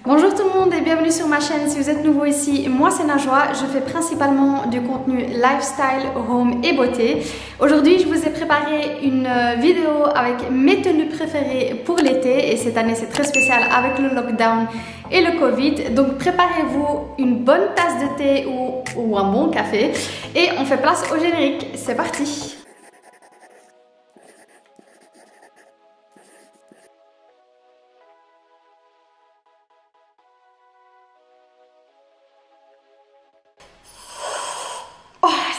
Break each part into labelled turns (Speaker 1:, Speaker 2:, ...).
Speaker 1: Bonjour tout le monde et bienvenue sur ma chaîne. Si vous êtes nouveau ici, moi c'est Najwa. Je fais principalement du contenu lifestyle, home et beauté. Aujourd'hui, je vous ai préparé une vidéo avec mes tenues préférées pour l'été. Et cette année, c'est très spécial avec le lockdown et le Covid. Donc préparez-vous une bonne tasse de thé ou un bon café. Et on fait place au générique. C'est parti!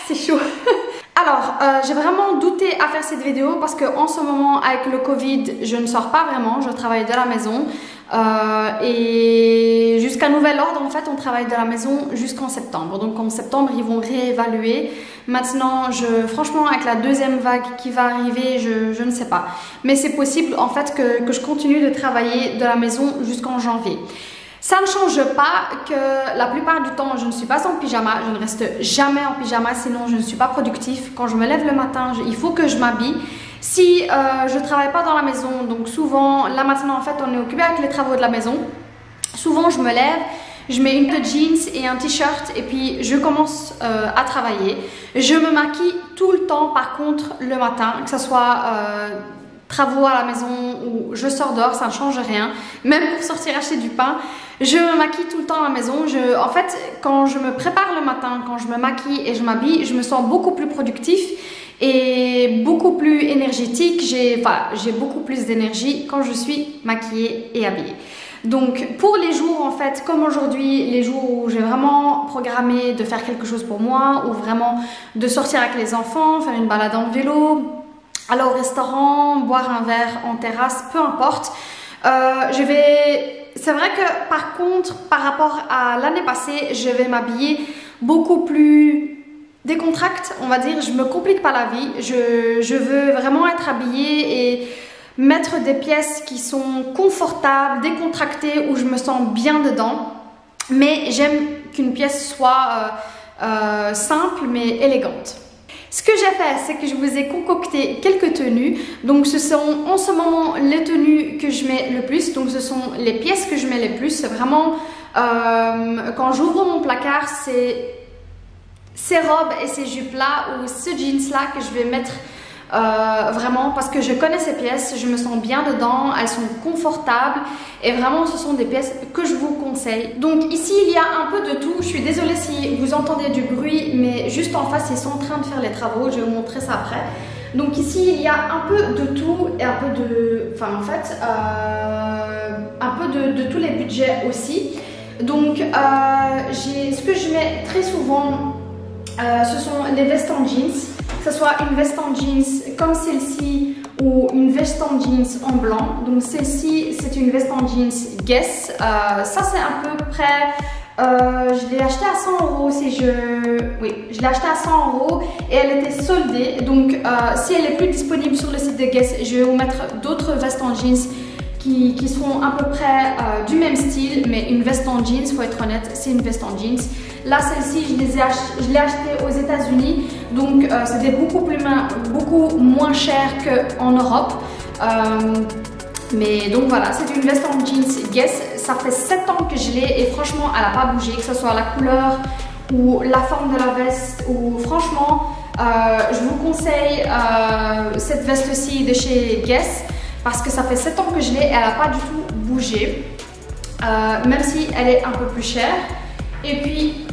Speaker 1: C'est chaud. Alors, j'ai vraiment douté à faire cette vidéo parce que en ce moment, avec le Covid, je ne sors pas vraiment, je travaille de la maison. Et jusqu'à nouvel ordre, en fait, on travaille de la maison jusqu'en septembre. Donc en septembre, ils vont réévaluer. Maintenant, franchement, avec la deuxième vague qui va arriver, je ne sais pas. Mais c'est possible, en fait, que je continue de travailler de la maison jusqu'en janvier. Ça ne change pas que la plupart du temps, je ne suis pas en pyjama, je ne reste jamais en pyjama, sinon je ne suis pas productif. Quand je me lève le matin, il faut que je m'habille. Si je ne travaille pas dans la maison, donc souvent, là maintenant en fait, on est occupé avec les travaux de la maison. Souvent, je me lève, je mets une paire de jeans et un t-shirt et puis je commence à travailler. Je me maquille tout le temps, par contre, le matin, que ce soit travaux à la maison ou je sors dehors, ça ne change rien. Même pour sortir acheter du pain, je me maquille tout le temps à la maison. En fait, quand je me prépare le matin, quand je me maquille et je m'habille, je me sens beaucoup plus productif et beaucoup plus énergétique. J'ai beaucoup plus d'énergie quand je suis maquillée et habillée. Donc pour les jours en fait, comme aujourd'hui, les jours où j'ai vraiment programmé de faire quelque chose pour moi ou vraiment de sortir avec les enfants, faire une balade en vélo, aller au restaurant, boire un verre en terrasse, peu importe. C'est vrai que par contre, par rapport à l'année passée, je vais m'habiller beaucoup plus décontracte, on va dire. Je me complique pas la vie. Je veux vraiment être habillée et mettre des pièces qui sont confortables, décontractées, où je me sens bien dedans. Mais j'aime qu'une pièce soit simple mais élégante. Ce que j'ai fait, c'est que je vous ai concocté quelques tenues. Donc ce sont en ce moment les tenues que je mets le plus. Donc ce sont les pièces que je mets le plus. C'est vraiment, quand j'ouvre mon placard, c'est ces robes et ces jupes-là ou ce jeans-là que je vais mettre vraiment parce que je connais ces pièces, je me sens bien dedans, elles sont confortables et vraiment ce sont des pièces que je vous conseille. Donc ici il y a un peu de tout, je suis désolée si vous entendez du bruit mais juste en face ils sont en train de faire les travaux, je vais vous montrer ça après. Donc ici il y a un peu de tout et un peu de, enfin en fait un peu de tous les budgets aussi. Donc ce que je mets très souvent ce sont les vestes en jeans, que ce soit une veste en jeans comme celle-ci ou une veste en jeans en blanc. Donc celle-ci c'est une veste en jeans Guess, ça c'est à peu près, je l'ai acheté à 100 €, oui, je l'ai acheté à 100 € et elle était soldée. Donc si elle est plus disponible sur le site de Guess, je vais vous mettre d'autres vestes en jeans qui seront à peu près du même style, mais une veste en jeans, faut être honnête, c'est une veste en jeans. Là, celle-ci, je l'ai achetée aux États-Unis, donc c'était beaucoup moins cher qu'en Europe. Mais donc voilà, c'est une veste en jeans Guess. Ça fait 7 ans que je l'ai et franchement, elle n'a pas bougé, que ce soit la couleur ou la forme de la veste. Ou franchement, je vous conseille cette veste-ci de chez Guess parce que ça fait 7 ans que je l'ai et elle n'a pas du tout bougé, même si elle est un peu plus chère. Et puis,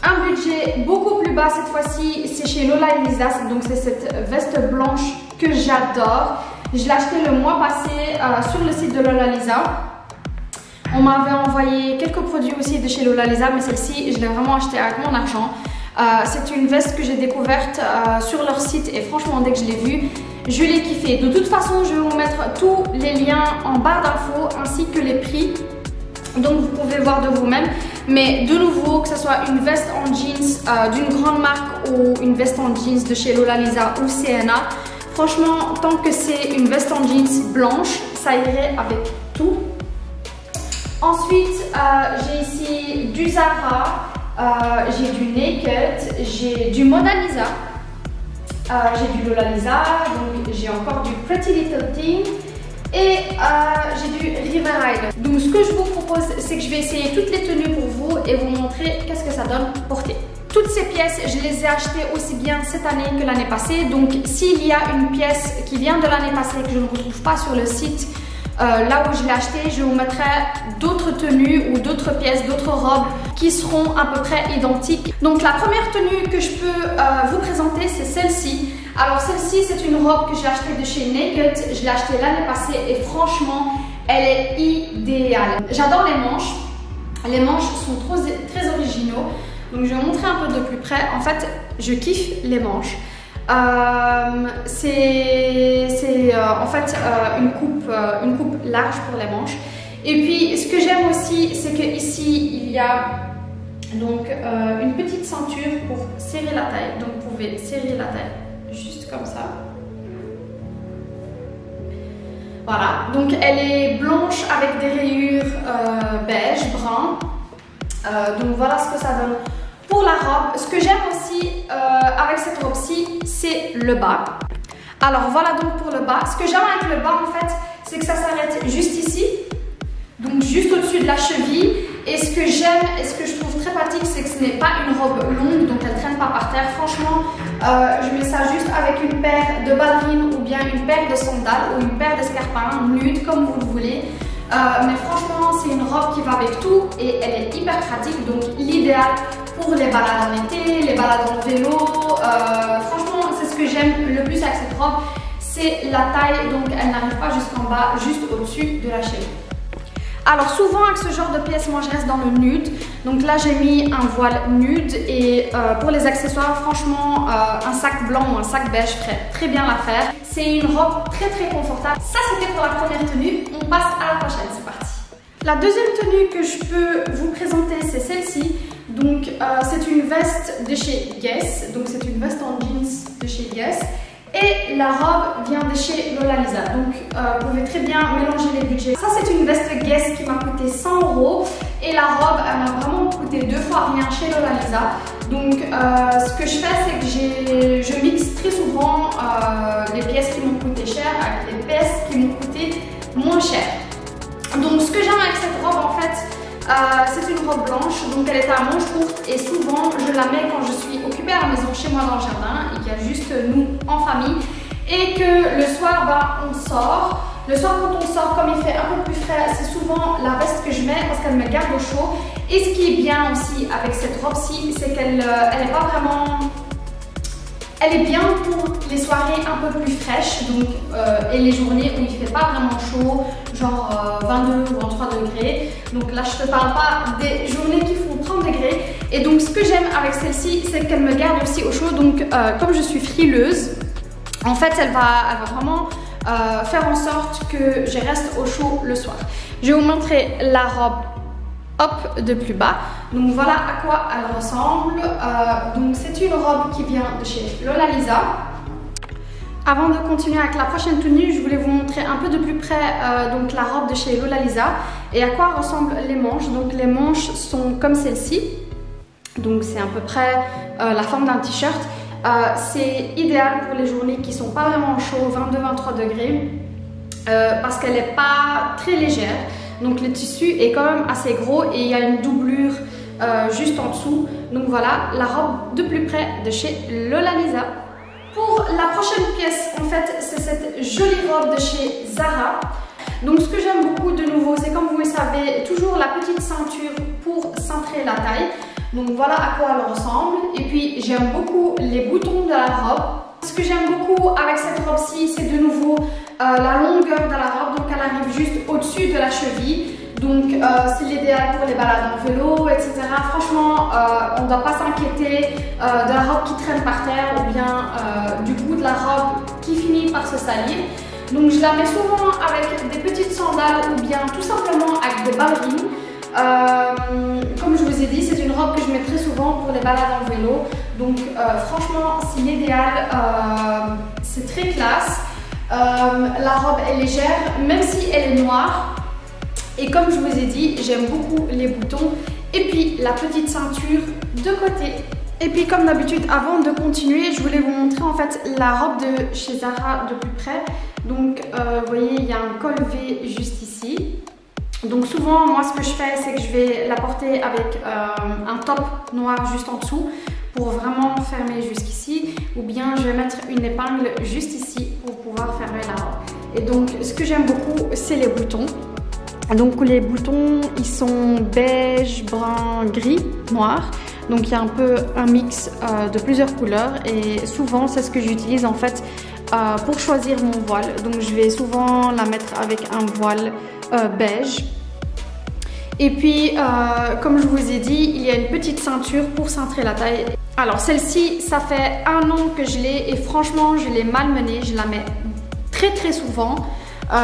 Speaker 1: un budget beaucoup plus bas cette fois-ci, c'est chez Lola Elisa. Donc c'est cette veste blanche que j'adore. Je l'ai achetée le mois passé sur le site de Lola Elisa. On m'avait envoyé quelques produits aussi de chez Lola Elisa, mais celle-ci, je l'ai vraiment achetée avec mon argent. C'est une veste que j'ai découverte sur leur site et franchement, dès que je l'ai vue, je l'ai kiffée. De toute façon, je vais vous mettre tous les liens en barre d'infos ainsi que les prix. Donc vous pouvez voir de vous-même, mais de nouveau, que ce soit une veste en jeans d'une grande marque ou une veste en jeans de chez Lola Elisa ou C&A, franchement, tant que c'est une veste en jeans blanche, ça irait avec tout. Ensuite, j'ai ici du Zara, j'ai du Naked, j'ai du Mona Lisa, j'ai du Lola Lisa, donc j'ai encore du Pretty Little Thing. et j'ai du River Island. Donc ce que je vous propose, c'est que je vais essayer toutes les tenues pour vous et vous montrer qu'est-ce que ça donne porter. Toutes ces pièces, je les ai achetées aussi bien cette année que l'année passée. Donc s'il y a une pièce qui vient de l'année passée que je ne retrouve pas sur le site, là où je l'ai acheté, je vous mettrai d'autres tenues ou d'autres pièces, d'autres robes qui seront à peu près identiques. Donc la première tenue que je peux vous présenter, c'est celle-ci. Alors celle-ci, c'est une robe que j'ai achetée de chez Naked. Je l'ai achetée l'année passée et franchement, elle est idéale. J'adore les manches. Les manches sont très originaux. Donc je vais vous montrer un peu de plus près. En fait, je kiffe les manches. C'est en fait une coupe large pour les manches. Et puis ce que j'aime aussi, c'est que ici il y a donc une petite ceinture pour serrer la taille. Donc vous pouvez serrer la taille juste comme ça. Voilà, donc elle est blanche avec des rayures beige, brun. Donc voilà ce que ça donne pour la robe. Ce que j'aime aussi avec cette robe-ci, c'est le bas. Alors voilà donc pour le bas. Ce que j'aime avec le bas en fait, c'est que ça s'arrête juste ici, donc juste au-dessus de la cheville. Et ce que j'aime et ce que je trouve très pratique, c'est que ce n'est pas une robe longue, donc elle ne traîne pas par terre. Franchement, je mets ça juste avec une paire de ballerines ou bien une paire de sandales ou une paire d'escarpins nude, comme vous le voulez. Mais franchement, c'est une robe qui va avec tout et elle est hyper pratique, donc l'idéal pour les balades en été, les balades en vélo. Franchement, c'est ce que j'aime le plus avec cette robe, c'est la taille, donc elle n'arrive pas jusqu'en bas, juste au-dessus de la cheville. Alors souvent avec ce genre de pièces, moi je reste dans le nude. Donc là j'ai mis un voile nude et pour les accessoires, franchement un sac blanc ou un sac beige ferait très bien l'affaire. C'est une robe très confortable. Ça c'était pour la première tenue. On passe à la prochaine, c'est parti. La deuxième tenue que je peux vous présenter, c'est celle-ci. Donc c'est une veste de chez Guess. Donc c'est une veste en jeans de chez Guess. Et la robe vient de chez Lola Lisa, donc vous pouvez très bien mélanger les budgets. Ça c'est une veste Guess qui m'a coûté 100 € et la robe elle m'a vraiment coûté 2 fois rien chez Lola Lisa. Donc ce que je fais c'est que je mixe très souvent les pièces qui m'ont coûté cher avec les pièces qui m'ont coûté moins cher. Donc ce que j'aime avec cette robe en fait, c'est une robe blanche, donc elle est à manches courtes et souvent je la mets quand je suis occupée à la maison chez moi dans le jardin et qu'il y a juste nous en famille et que le soir on sort. Le soir quand on sort, comme il fait un peu plus frais, c'est souvent la veste que je mets parce qu'elle me garde au chaud. Et ce qui est bien aussi avec cette robe-ci, c'est qu'elle n'est pas vraiment... Elle est bien pour les soirées un peu plus fraîches donc, et les journées où il ne fait pas vraiment chaud, genre 22 ou 23 degrés. Donc là, je ne te parle pas des journées qui font 30 degrés. Et donc, ce que j'aime avec celle-ci, c'est qu'elle me garde aussi au chaud. Donc, comme je suis frileuse, en fait, elle va vraiment faire en sorte que je reste au chaud le soir. Je vais vous montrer la robe. Hop, de plus bas. Donc voilà à quoi elle ressemble. Donc c'est une robe qui vient de chez Lola Lisa. Avant de continuer avec la prochaine tenue, je voulais vous montrer un peu de plus près donc la robe de chez Lola Lisa et à quoi ressemblent les manches. Donc les manches sont comme celle-ci. Donc c'est à peu près la forme d'un t-shirt. C'est idéal pour les journées qui sont pas vraiment chaudes, 22-23 degrés, parce qu'elle n'est pas très légère. Donc le tissu est quand même assez gros et il y a une doublure juste en dessous. Donc voilà la robe de plus près de chez Lola Lisa. Pour la prochaine pièce, en fait, c'est cette jolie robe de chez Zara. Donc ce que j'aime beaucoup de nouveau, c'est comme vous le savez, toujours la petite ceinture pour cintrer la taille. Donc voilà à quoi elle ressemble. Et puis j'aime beaucoup les boutons de la robe. Ce que j'aime beaucoup avec cette robe-ci, c'est de nouveau la longueur de la robe. Donc elle arrive juste au-dessus de la cheville. Donc c'est l'idéal pour les balades en vélo, etc. Franchement, on ne doit pas s'inquiéter de la robe qui traîne par terre ou bien du goût de la robe qui finit par se salir. Donc je la mets souvent avec des petites sandales ou bien tout simplement avec des ballerines. Comme je vous ai dit, c'est une robe que je mets très souvent pour les balades en vélo. Donc franchement, c'est l'idéal. C'est très classe. La robe est légère, même si elle est noire. Et comme je vous ai dit, j'aime beaucoup les boutons et puis la petite ceinture de côté. Et puis comme d'habitude, avant de continuer, je voulais vous montrer en fait la robe de chez Zara de plus près. Donc vous voyez, il y a un col V juste ici. Donc souvent, moi ce que je fais, c'est que je vais la porter avec un top noir juste en dessous pour vraiment fermer jusqu'ici, ou bien je vais mettre une épingle juste ici pour pouvoir fermer la robe. Et donc ce que j'aime beaucoup, c'est les boutons. Donc les boutons, ils sont beige, brun, gris, noir. Donc il y a un peu un mix de plusieurs couleurs et souvent c'est ce que j'utilise en fait pour choisir mon voile. Donc je vais souvent la mettre avec un voile beige. Et puis comme je vous ai dit, il y a une petite ceinture pour cintrer la taille. Alors celle-ci, ça fait 1 an que je l'ai et franchement je l'ai malmenée, je la mets très souvent.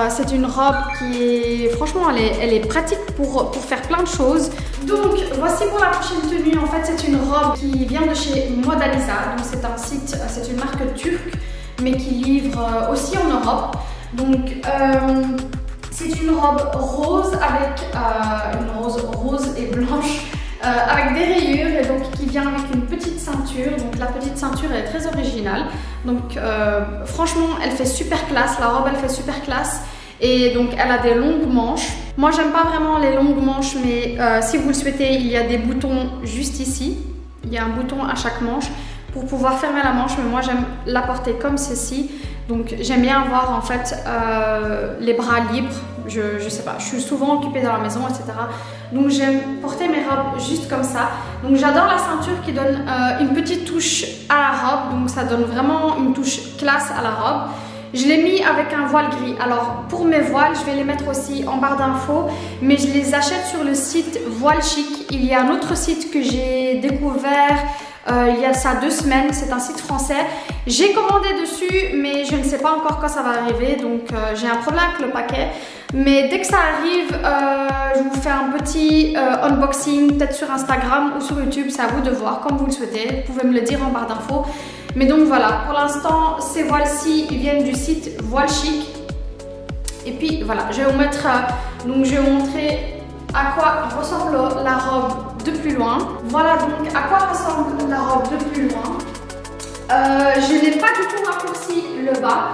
Speaker 1: C'est une robe qui est, franchement, elle est pratique pour faire plein de choses. Donc voici pour la prochaine tenue. En fait, c'est une robe qui vient de chez Modaliza. Donc c'est un site, c'est une marque turque, mais qui livre aussi en Europe. Donc c'est une robe rose avec une rose et blanche. Avec des rayures et donc qui vient avec une petite ceinture. Donc la petite ceinture elle est très originale. Donc franchement elle fait super classe, la robe elle fait super classe. Et donc elle a des longues manches. Moi j'aime pas vraiment les longues manches, mais si vous le souhaitez, il y a des boutons juste ici. Il y a un bouton à chaque manche pour pouvoir fermer la manche, mais moi j'aime la porter comme ceci. Donc j'aime bien avoir en fait les bras libres. Je sais pas, je suis souvent occupée dans la maison, etc. Donc j'aime porter mes robes juste comme ça. Donc j'adore la ceinture qui donne une petite touche à la robe. Donc ça donne vraiment une touche classe à la robe. Je l'ai mis avec un voile gris. Alors pour mes voiles, je vais les mettre aussi en barre d'infos. Mais je les achète sur le site Voile Chic. Il y a un autre site que j'ai découvert il y a ça 2 semaines, c'est un site français. J'ai commandé dessus, mais je ne sais pas encore quand ça va arriver, donc j'ai un problème avec le paquet. Mais dès que ça arrive, je vous fais un petit unboxing, peut-être sur Instagram ou sur YouTube, c'est à vous de voir, comme vous le souhaitez. Vous pouvez me le dire en barre d'infos. Mais donc voilà, pour l'instant, ces voiles-ci viennent du site Voile Chic. Et puis voilà, je vais vous mettre, donc je vais vous montrer à quoi ressemble la robe de plus loin. Voilà donc à quoi ressemble la robe de plus loin. Je n'ai pas du tout raccourci le bas.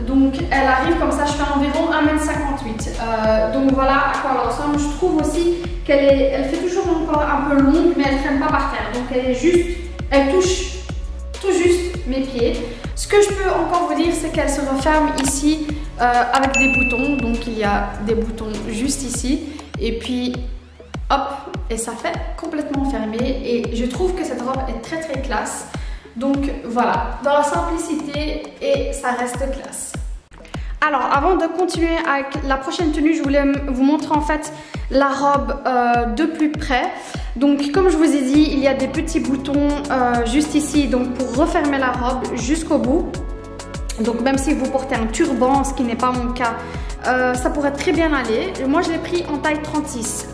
Speaker 1: Donc elle arrive comme ça, je fais environ 1,58 m. Donc voilà à quoi elle ressemble. Je trouve aussi qu'elle fait toujours encore un peu longue, mais elle ne traîne pas par terre. Donc elle est juste, elle touche tout juste mes pieds. Ce que je peux encore vous dire, c'est qu'elle se referme ici avec des boutons. Donc il y a des boutons juste ici. Et puis hop, et ça fait complètement fermé. Et je trouve que cette robe est très classe. Donc voilà, dans la simplicité et ça reste classe. Alors avant de continuer avec la prochaine tenue, je voulais vous montrer en fait la robe de plus près. Donc comme je vous ai dit, il y a des petits boutons juste ici, donc pour refermer la robe jusqu'au bout. Donc même si vous portez un turban, ce qui n'est pas mon cas, ça pourrait très bien aller. Moi je l'ai pris en taille 36.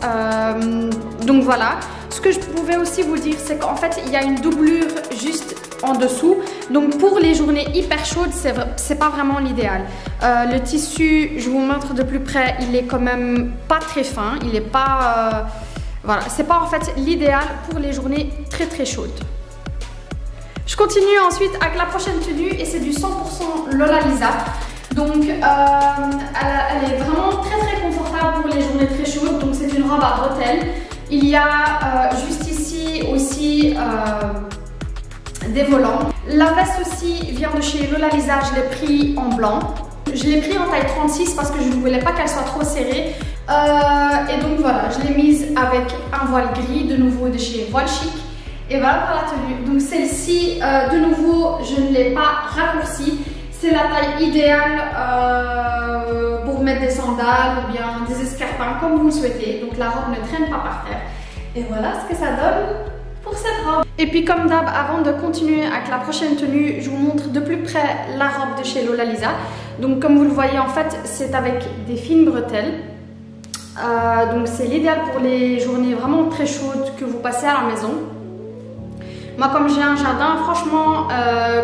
Speaker 1: Donc voilà. Ce que je pouvais aussi vous dire, c'est qu'en fait il y a une doublure juste en dessous. Donc pour les journées hyper chaudes, c'est pas vraiment l'idéal. Le tissu, je vous montre de plus près, il est quand même pas très fin. Il est pas... voilà, c'est pas en fait l'idéal pour les journées très chaudes. Je continue ensuite avec la prochaine tenue et c'est du 100% Lola Lisa. Donc elle est vraiment très confortable pour les journées très chaudes. Donc c'est une robe à bretelles. Il y a juste ici aussi des volants. La veste aussi vient de chez Lola Lisa, je l'ai pris en blanc. Je l'ai pris en taille 36 parce que je ne voulais pas qu'elle soit trop serrée. Et donc voilà, je l'ai mise avec un voile gris, de nouveau de chez Voile Chic. Et voilà pour la tenue. Donc celle-ci, de nouveau, je ne l'ai pas raccourcie. C'est la taille idéale pour mettre des sandales ou bien des escarpins comme vous le souhaitez. Donc la robe ne traîne pas par terre. Et voilà ce que ça donne pour cette robe. Et puis comme d'hab, avant de continuer avec la prochaine tenue, je vous montre de plus près la robe de chez Lola Lisa. Donc comme vous le voyez en fait, c'est avec des fines bretelles. Donc c'est l'idéal pour les journées vraiment très chaudes que vous passez à la maison. Moi comme j'ai un jardin, franchement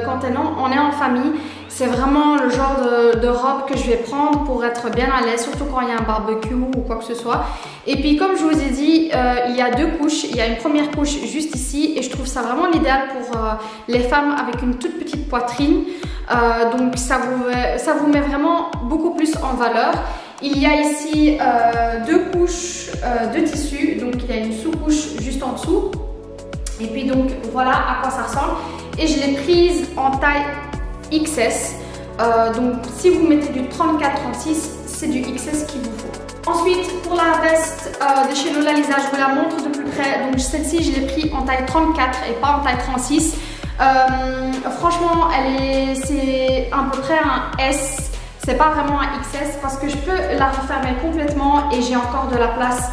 Speaker 1: quand on est en famille, c'est vraiment le genre de robe que je vais prendre pour être bien à l'aise, surtout quand il y a un barbecue ou quoi que ce soit. Et puis comme je vous ai dit, il y a 2 couches. Il y a une première couche juste ici et je trouve ça vraiment l'idéal pour les femmes avec une toute petite poitrine. donc ça vous met vraiment beaucoup plus en valeur. Il y a ici deux couches de tissu, donc il y a une sous-couche juste en dessous. Et puis donc voilà à quoi ça ressemble. Et je l'ai prise en taille XS. Donc si vous mettez du 34-36, c'est du XS qu'il vous faut. Ensuite pour la veste de chez Lola Lisa, je vous la montre de plus près. Donc celle-ci je l'ai prise en taille 34 et pas en taille 36. Franchement c'est à peu près un S. C'est pas vraiment un XS parce que je peux la refermer complètement et j'ai encore de la place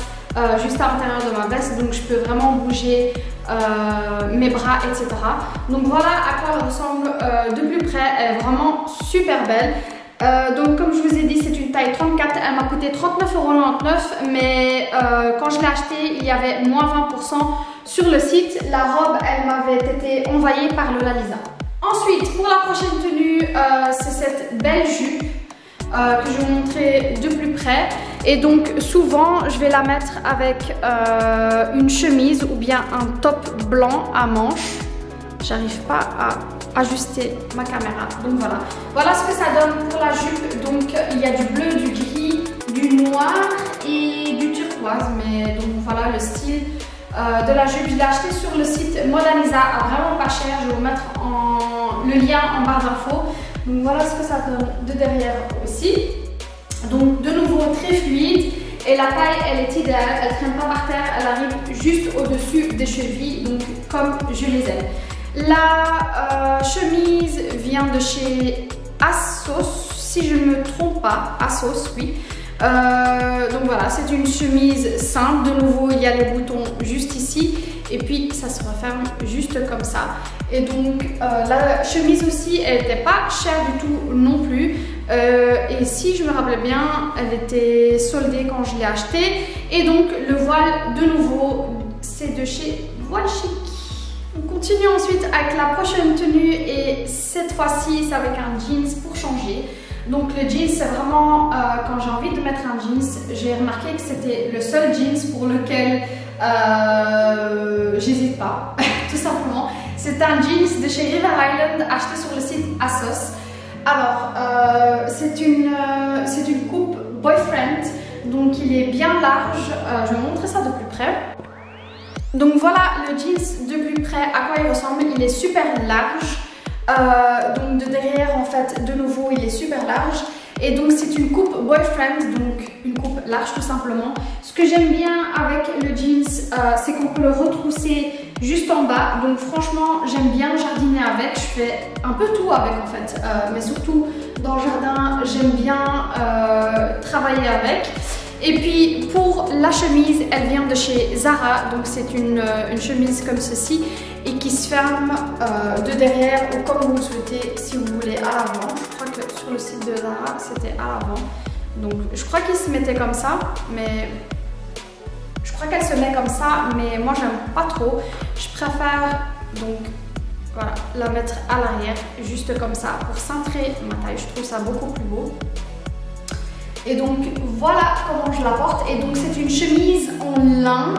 Speaker 1: juste à l'intérieur de ma veste, donc je peux vraiment bouger mes bras, etc. Donc voilà à quoi elle ressemble de plus près. Elle est vraiment super belle. Donc comme je vous ai dit, c'est une taille 34. Elle m'a coûté 39,99 €, mais quand je l'ai achetée, il y avait moins 20% sur le site. La robe, elle m'avait été envoyée par Lola Lisa. Ensuite, pour la prochaine tenue, c'est cette belle jupe que je vais vous montrer de plus près. Et donc souvent je vais la mettre avec une chemise ou bien un top blanc à manches. J'arrive pas à ajuster ma caméra, donc voilà ce que ça donne pour la jupe. Donc il y a du bleu, du gris, du noir et du turquoise, mais donc voilà le style de la jupe. Je l'ai acheté sur le site Lola Lisa à vraiment pas cher. Je vais vous mettre le lien en barre d'infos. Donc voilà ce que ça donne de derrière aussi. Donc de nouveau très fluide et la taille elle est idéale, elle ne traîne pas par terre, elle arrive juste au-dessus des chevilles, donc comme je les aime. La chemise vient de chez ASOS, si je ne me trompe pas, ASOS oui. Donc voilà, c'est une chemise simple, de nouveau il y a les boutons juste ici et puis ça se referme juste comme ça. Et donc la chemise aussi elle n'était pas chère du tout non plus, et si je me rappelle bien elle était soldée quand je l'ai achetée. Et donc le voile de nouveau c'est de chez Voile Chic. On continue ensuite avec la prochaine tenue et cette fois-ci c'est avec un jeans pour changer. Donc le jeans c'est vraiment quand j'ai envie de mettre un jeans, j'ai remarqué que c'était le seul jeans pour lequel j'hésite pas tout simplement. C'est un jeans de chez River Island acheté sur le site ASOS. Alors c'est une coupe boyfriend, donc il est bien large. Je vais vous montrer ça de plus près. Donc voilà le jeans de plus près à quoi il ressemble. Il est super large. Donc de derrière en fait de nouveau il est super large. Et donc c'est une coupe boyfriend, donc une coupe large tout simplement. Ce que j'aime bien avec le jeans, c'est qu'on peut le retrousser juste en bas. Donc franchement j'aime bien jardiner avec, je fais un peu tout avec en fait. Mais surtout dans le jardin j'aime bien travailler avec. Et puis pour la chemise, elle vient de chez Zara, donc c'est une chemise comme ceci et qui se ferme de derrière ou comme vous le souhaitez si vous voulez à l'avant. Je crois que sur le site de Zara c'était à l'avant, donc je crois qu'il se mettait comme ça, mais je crois qu'elle se met comme ça, mais moi j'aime pas trop. Je préfère donc voilà la mettre à l'arrière juste comme ça pour cintrer ma taille. Je trouve ça beaucoup plus beau. Et donc voilà comment je la porte. Et donc c'est une chemise en lin.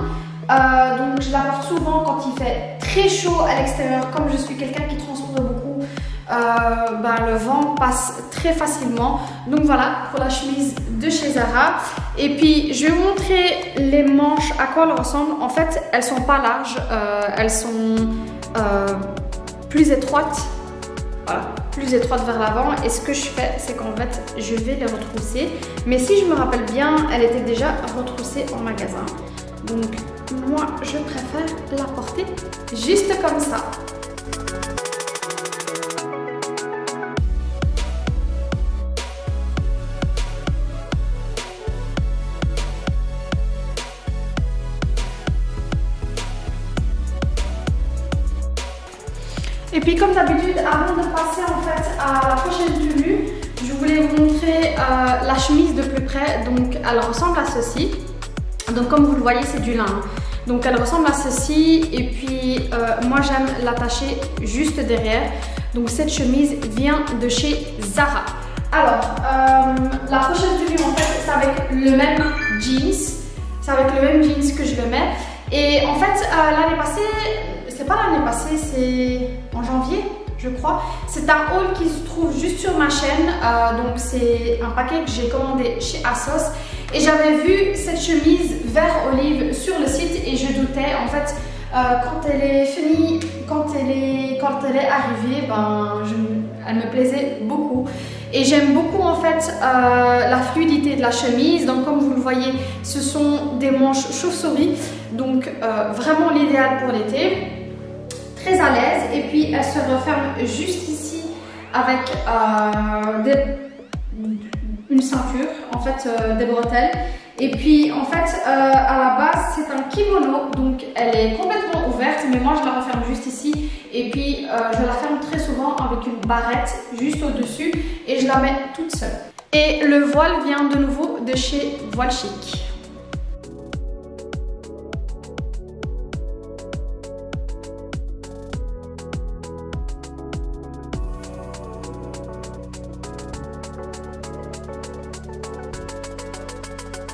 Speaker 1: Donc je la porte souvent quand il fait très chaud à l'extérieur. Comme je suis quelqu'un qui transpire beaucoup, le vent passe très facilement. Donc voilà pour la chemise de chez Zara. Et puis je vais vous montrer les manches à quoi elles ressemblent. En fait elles sont pas larges, elles sont plus étroites. Voilà, plus étroite vers l'avant. Et ce que je fais, c'est qu'en fait, je vais les retrousser. Mais si je me rappelle bien, elle était déjà retroussée en magasin. Donc, moi, je préfère la porter juste comme ça. Et puis comme d'habitude, avant de passer en fait à la prochaine tenue, je voulais vous montrer la chemise de plus près. Donc elle ressemble à ceci. Donc comme vous le voyez, c'est du lin. Donc elle ressemble à ceci. Et puis moi j'aime l'attacher juste derrière. Donc cette chemise vient de chez Zara. Alors la prochaine tenue en fait c'est avec le même jeans. C'est avec le même jeans que je le mets. Et en fait l'année passée, c'est pas l'année passée, c'est en janvier, je crois. C'est un haul qui se trouve juste sur ma chaîne, donc c'est un paquet que j'ai commandé chez ASOS. Et j'avais vu cette chemise vert olive sur le site et je doutais, en fait, quand elle est finie, quand elle est arrivée, elle me plaisait beaucoup. Et j'aime beaucoup en fait la fluidité de la chemise. Donc comme vous le voyez, ce sont des manches chauve-souris. Donc vraiment l'idéal pour l'été. Très à l'aise. Et puis elle se referme juste ici avec une ceinture, en fait des bretelles. Et puis en fait à la base c'est un kimono, donc elle est complètement ouverte, mais moi je la referme juste ici. Et puis je la ferme très souvent avec une barrette juste au dessus et je la mets toute seule. Et le voile vient de nouveau de chez Voile Chic.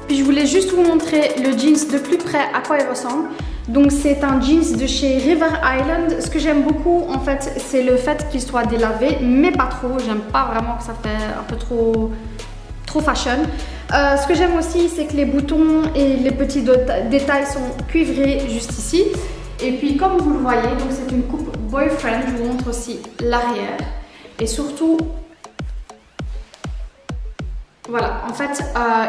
Speaker 1: Puis je voulais juste vous montrer le jeans de plus près à quoi il ressemble. Donc c'est un jeans de chez River Island. Ce que j'aime beaucoup en fait, c'est le fait qu'il soit délavé, mais pas trop. J'aime pas vraiment que ça fait un peu trop fashion. Ce que j'aime aussi, c'est que les boutons et les petits détails sont cuivrés juste ici. Et puis comme vous le voyez, donc c'est une coupe boyfriend. Je vous montre aussi l'arrière. Et surtout, voilà, en fait,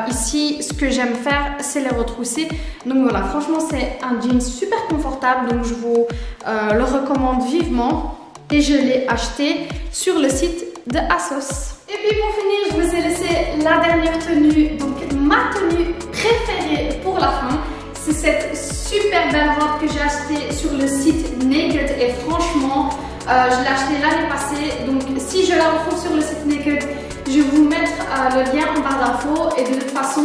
Speaker 1: ici, ce que j'aime faire, c'est les retrousser. Donc voilà, franchement, c'est un jean super confortable. Donc je vous le recommande vivement. Et je l'ai acheté sur le site de ASOS. Et puis pour finir, je vous ai laissé la dernière tenue. Donc ma tenue préférée pour la fin. C'est cette super belle robe que j'ai achetée sur le site Naked. Et franchement, je l'ai achetée l'année passée. Donc si je la retrouve sur le site Naked, je vais vous mettre le lien en barre d'infos. Et de toute façon,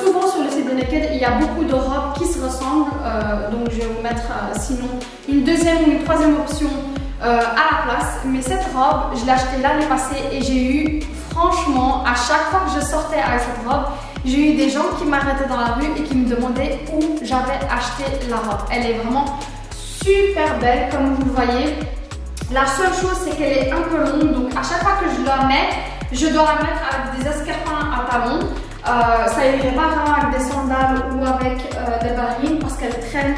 Speaker 1: souvent sur le site de Naked, il y a beaucoup de robes qui se ressemblent. Donc je vais vous mettre sinon une deuxième ou une troisième option à la place. Mais cette robe, je l'ai achetée l'année passée et j'ai eu, franchement, à chaque fois que je sortais avec cette robe, j'ai eu des gens qui m'arrêtaient dans la rue et qui me demandaient où j'avais acheté la robe. Elle est vraiment super belle, comme vous le voyez. La seule chose, c'est qu'elle est un peu longue. Donc à chaque fois que je la mets, je dois la mettre avec des escarpins à talons. Ça irait pas vraiment avec des sandales ou avec des ballerines parce qu'elle traîne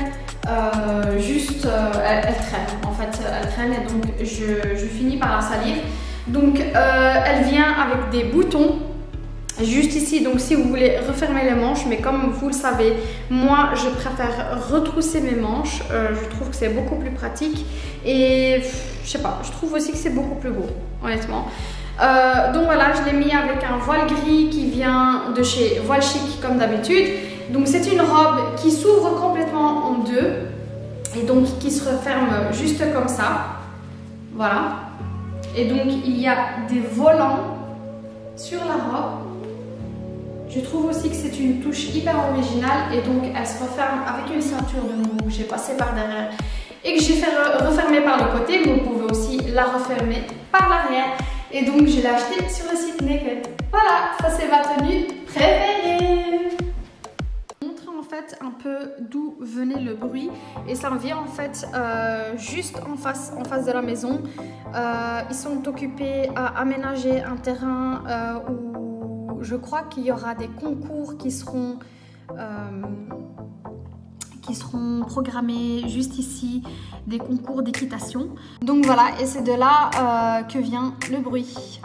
Speaker 1: elle traîne en fait, elle traîne et donc je finis par la salir. Donc elle vient avec des boutons juste ici, donc si vous voulez refermer les manches, mais comme vous le savez, moi je préfère retrousser mes manches. Je trouve que c'est beaucoup plus pratique et je sais pas, je trouve aussi que c'est beaucoup plus beau, honnêtement. Donc voilà, je l'ai mis avec un voile gris qui vient de chez Voile Chic comme d'habitude. Donc c'est une robe qui s'ouvre complètement en deux et donc qui se referme juste comme ça. Voilà. Et donc il y a des volants sur la robe. Je trouve aussi que c'est une touche hyper originale et donc elle se referme avec une ceinture de nouveau que j'ai passée par derrière et que j'ai fait refermer par le côté, mais vous pouvez aussi la refermer par l'arrière. Et donc je l'ai acheté sur le site Naked. Voilà, ça c'est ma tenue préférée. Je vais vous montrer en fait un peu d'où venait le bruit et ça vient en fait juste en face de la maison. Ils sont occupés à aménager un terrain où je crois qu'il y aura des concours qui seront programmés juste ici, des concours d'équitation. Donc voilà, et c'est de là que vient le bruit.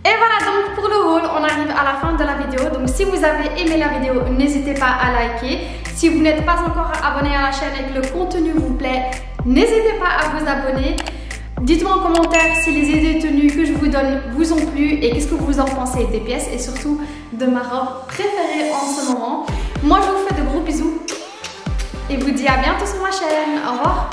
Speaker 1: Et voilà donc pour le haul, on arrive à la fin de la vidéo. Donc si vous avez aimé la vidéo, n'hésitez pas à liker. Si vous n'êtes pas encore abonné à la chaîne et que le contenu vous plaît, n'hésitez pas à vous abonner. Dites-moi en commentaire si les idées de tenue que je vous donne vous ont plu et qu'est-ce que vous en pensez des pièces et surtout de ma robe préférée en ce moment. Moi je vous fais de gros bisous et vous dis à bientôt sur ma chaîne. Au revoir.